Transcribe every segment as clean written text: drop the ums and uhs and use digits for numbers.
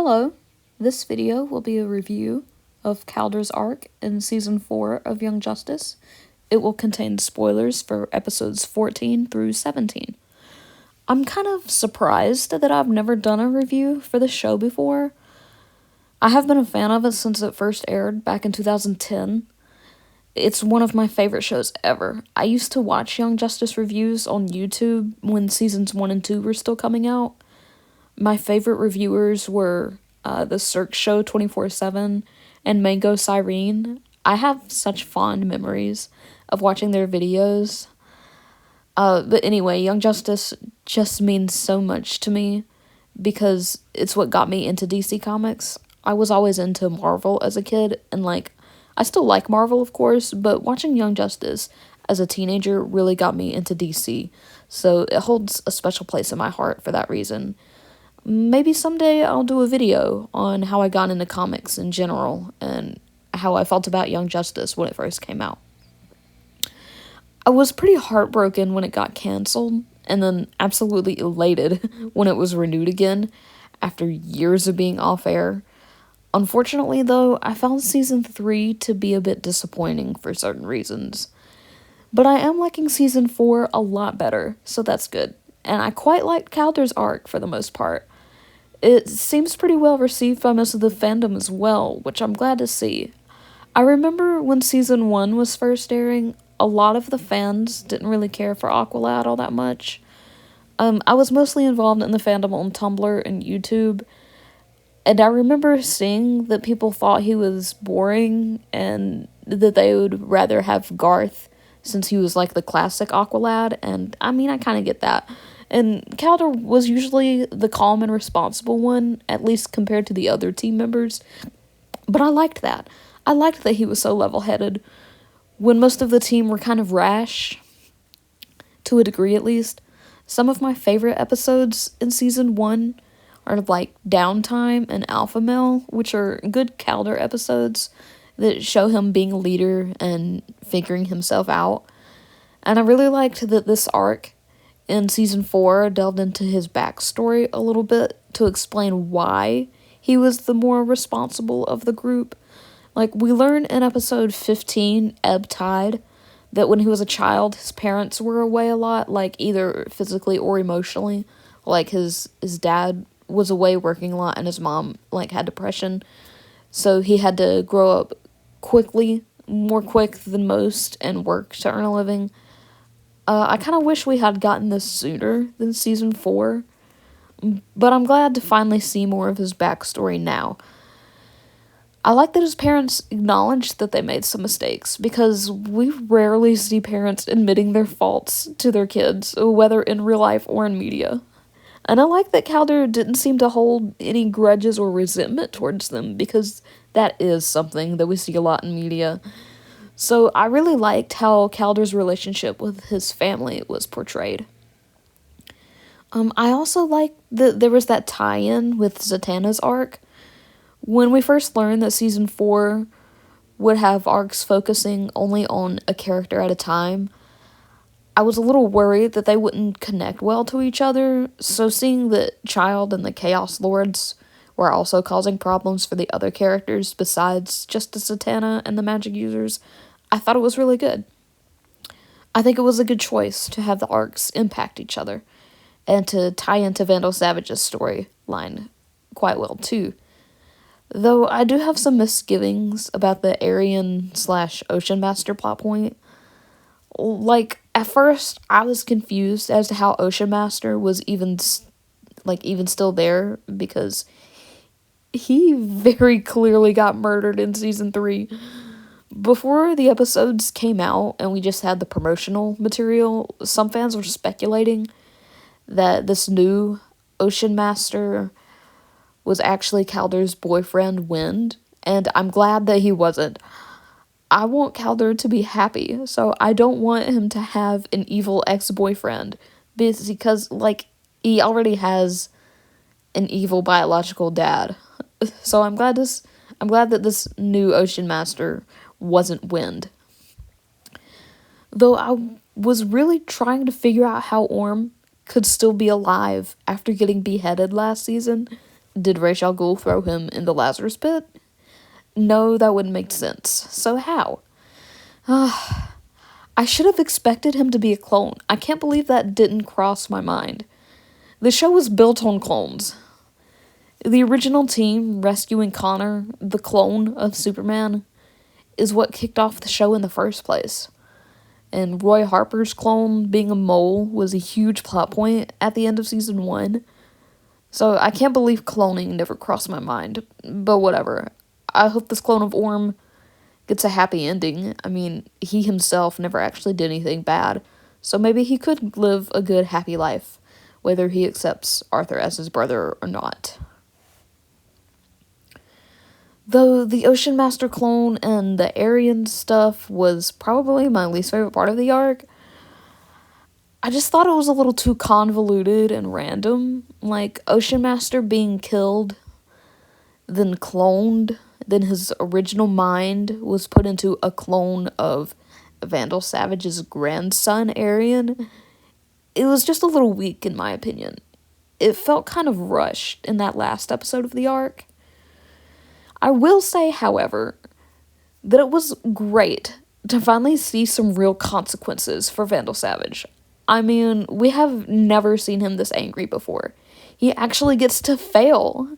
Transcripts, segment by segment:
Hello, this video will be a review of Calder's arc in Season 4 of Young Justice. It will contain spoilers for episodes 14 through 17. I'm kind of surprised that I've never done a review for the show before. I have been a fan of it since it first aired back in 2010. It's one of my favorite shows ever. I used to watch Young Justice reviews on YouTube when seasons 1 and 2 were still coming out. My favorite reviewers were the Cirque Show 24/7 and Mango Cyrene. I have such fond memories of watching their videos. But anyway, Young Justice just means so much to me because it's what got me into DC Comics. I was always into Marvel as a kid, and I still like Marvel, of course, but watching Young Justice as a teenager really got me into DC. So it holds a special place in my heart for that reason. Maybe someday I'll do a video on how I got into comics in general and how I felt about Young Justice when it first came out. I was pretty heartbroken when it got canceled, and then absolutely elated when it was renewed again after years of being off air. Unfortunately, though, I found Season 3 to be a bit disappointing for certain reasons. But I am liking Season 4 a lot better, so that's good. And I quite liked Calder's arc for the most part. It seems pretty well received by most of the fandom as well, which I'm glad to see. I remember when Season 1 was first airing, a lot of the fans didn't really care for Aqualad all that much. I was mostly involved in the fandom on Tumblr and YouTube, and I remember seeing that people thought he was boring and that they would rather have Garth since he was like the classic Aqualad, and I mean, I kind of get that. And Calder was usually the calm and responsible one, at least compared to the other team members. But I liked that. I liked that he was so level-headed. When most of the team were kind of rash, to a degree at least, some of my favorite episodes in Season 1 are like Downtime and Alpha Male, which are good Calder episodes that show him being a leader and figuring himself out. And I really liked that this arc in Season 4 delved into his backstory a little bit to explain why he was the more responsible of the group. Like, we learn in episode 15, Ebb Tide, that when he was a child, his parents were away a lot, like either physically or emotionally. Like, his dad was away working a lot and his mom, had depression. So he had to grow up quickly, more quick than most, and work to earn a living. I kind of wish we had gotten this sooner than Season 4, but I'm glad to finally see more of his backstory now. I like that his parents acknowledged that they made some mistakes, because we rarely see parents admitting their faults to their kids, whether in real life or in media. And I like that Calder didn't seem to hold any grudges or resentment towards them, because that is something that we see a lot in media. So I really liked how Calder's relationship with his family was portrayed. I also liked that there was that tie-in with Zatanna's arc. When we first learned that Season 4 would have arcs focusing only on a character at a time, I was a little worried that they wouldn't connect well to each other, so seeing that Child and the Chaos Lords were also causing problems for the other characters besides just the Zatanna and the magic users, I thought it was really good. I think it was a good choice to have the arcs impact each other, and to tie into Vandal Savage's storyline quite well, too. Though I do have some misgivings about the Aryan/Ocean Master plot point. At first, I was confused as to how Ocean Master was even still there, because he very clearly got murdered in Season 3. Before the episodes came out and we just had the promotional material, some fans were speculating that this new Ocean Master was actually Calder's boyfriend, Wind, and I'm glad that he wasn't. I want Calder to be happy, so I don't want him to have an evil ex-boyfriend, because, he already has an evil biological dad. So I'm glad that this new Ocean Master wasn't Wind. Though I was really trying to figure out how Orm could still be alive after getting beheaded last season, Did Ra's al Ghul throw him in the Lazarus pit? No, that wouldn't make sense. So how? I should have expected him to be a clone. I can't believe that didn't cross my mind. The show was built on clones. The original team rescuing Connor, the clone of Superman, is what kicked off the show in the first place. And Roy Harper's clone being a mole was a huge plot point at the end of season 1. So I can't believe cloning never crossed my mind. But whatever. I hope this clone of Orm gets a happy ending. I mean, he himself never actually did anything bad. So maybe he could live a good, happy life, whether he accepts Arthur as his brother or not. Though the Ocean Master clone and the Aryan stuff was probably my least favorite part of the arc, I just thought it was a little too convoluted and random. Like, Ocean Master being killed, then cloned, then his original mind was put into a clone of Vandal Savage's grandson, Aryan. It was just a little weak, in my opinion. It felt kind of rushed in that last episode of the arc. I will say, however, that it was great to finally see some real consequences for Vandal Savage. I mean, we have never seen him this angry before. He actually gets to fail.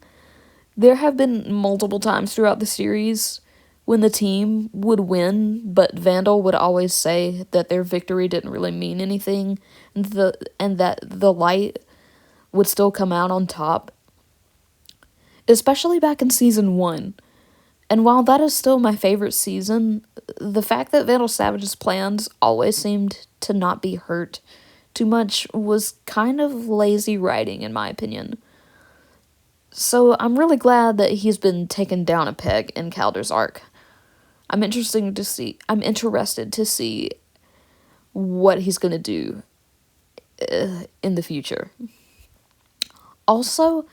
There have been multiple times throughout the series when the team would win, but Vandal would always say that their victory didn't really mean anything, and that the light would still come out on top. Especially back in season 1. And while that is still my favorite season, the fact that Vandal Savage's plans always seemed to not be hurt too much was kind of lazy writing, in my opinion. So I'm really glad that he's been taken down a peg in Kaldar's arc. I'm interested to see what he's going to do in the future. Also,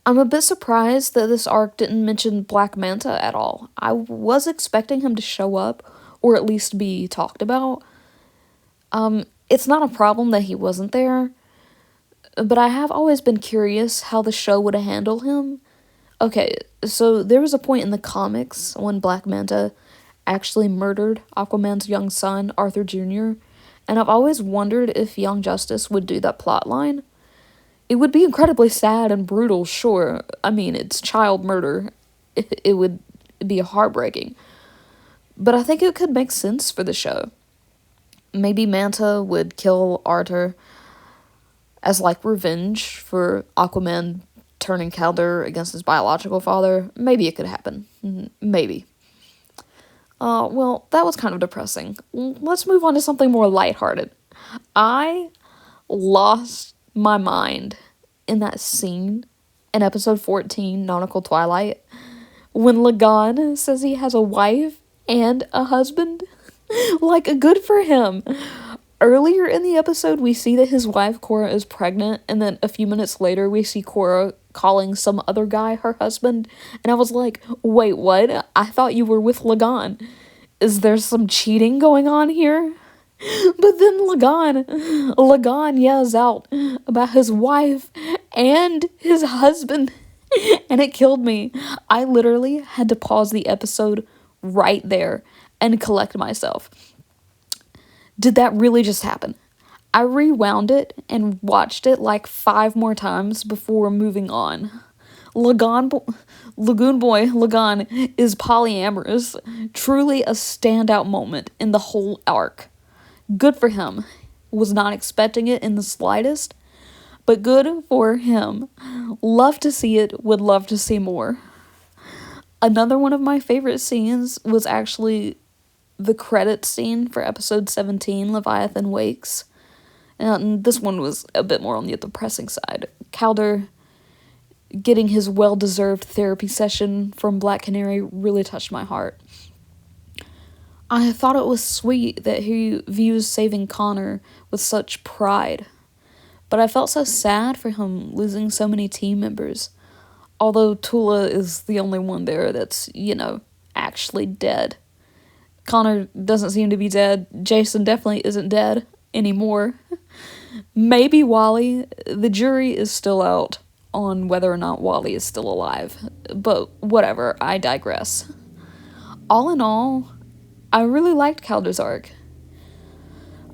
I'm a bit surprised that this arc didn't mention Black Manta at all. I was expecting him to show up, or at least be talked about. It's not a problem that he wasn't there, but I have always been curious how the show would handle him. Okay, so there was a point in the comics when Black Manta actually murdered Aquaman's young son, Arthur Jr., and I've always wondered if Young Justice would do that plotline. It would be incredibly sad and brutal, sure. I mean, it's child murder. It would be heartbreaking. But I think it could make sense for the show. Maybe Manta would kill Arthur as, like, revenge for Aquaman turning Kaldor against his biological father. Maybe it could happen. Maybe. Well, that was kind of depressing. Let's move on to something more lighthearted. I lost my mind in that scene in episode 14, Nautical Twilight, when Lagan says he has a wife and a husband. Like, good for him. Earlier in the episode, we see that his wife, Cora, is pregnant, and then a few minutes later, we see Cora calling some other guy her husband, and I was like, wait, what? I thought you were with Lagan. Is there some cheating going on here? But then Lagan yells out about his wife and his husband, and it killed me. I literally had to pause the episode right there and collect myself. Did that really just happen? I rewound it and watched it like 5 more times before moving on. Lagoon Boy Lagan is polyamorous. Truly a standout moment in the whole arc. Good for him. Was not expecting it in the slightest, but good for him. Love to see it, would love to see more. Another one of my favorite scenes was actually the credits scene for episode 17, Leviathan Wakes. And this one was a bit more on the depressing side. Kaldor getting his well-deserved therapy session from Black Canary really touched my heart. I thought it was sweet that he views saving Connor with such pride, but I felt so sad for him losing so many team members, although Tula is the only one there that's, actually dead. Connor doesn't seem to be dead. Jason definitely isn't dead anymore. Maybe Wally. The jury is still out on whether or not Wally is still alive. But whatever, I digress. All in all, I really liked Calder's arc.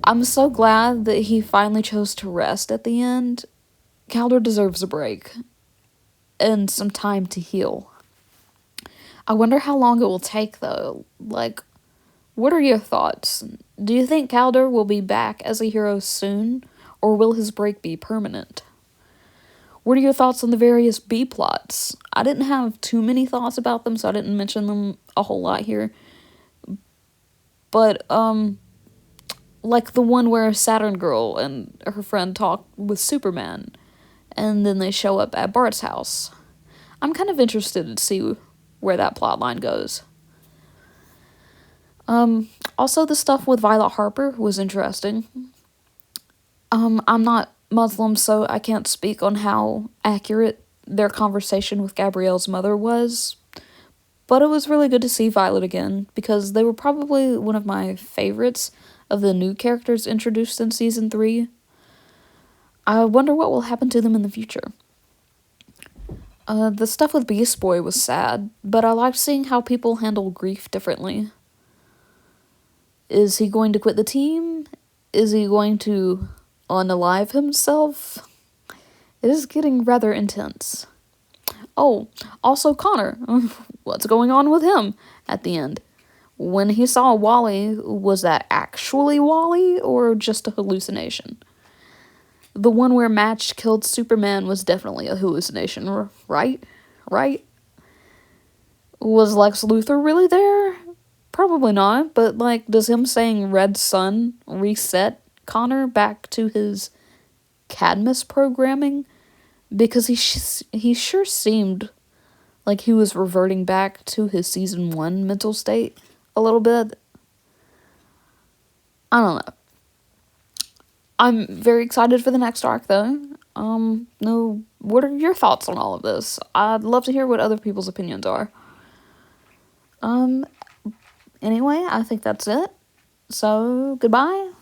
I'm so glad that he finally chose to rest at the end. Calder deserves a break and some time to heal. I wonder how long it will take, though. Like, what are your thoughts? Do you think Calder will be back as a hero soon, or will his break be permanent? What are your thoughts on the various B plots? I didn't have too many thoughts about them, so I didn't mention them a whole lot here. But, like the one where Saturn Girl and her friend talk with Superman, and then they show up at Bart's house. I'm kind of interested to see where that plot line goes. Also, the stuff with Violet Harper was interesting. I'm not Muslim, so I can't speak on how accurate their conversation with Gabrielle's mother was, but it was really good to see Violet again, because they were probably one of my favorites of the new characters introduced in Season 3. I wonder what will happen to them in the future. The stuff with Beast Boy was sad, but I liked seeing how people handle grief differently. Is he going to quit the team? Is he going to unalive himself? It is getting rather intense. Oh, also Connor. What's going on with him at the end? When he saw Wally, was that actually Wally or just a hallucination? The one where Match killed Superman was definitely a hallucination, right? Right? Was Lex Luthor really there? Probably not, but like, does him saying Red Sun reset Connor back to his Cadmus programming? Because he sure seemed like he was reverting back to his Season 1 mental state a little bit. I don't know. I'm very excited for the next arc, though. No, what are your thoughts on all of this? I'd love to hear what other people's opinions are. Anyway, I think that's it. So, goodbye.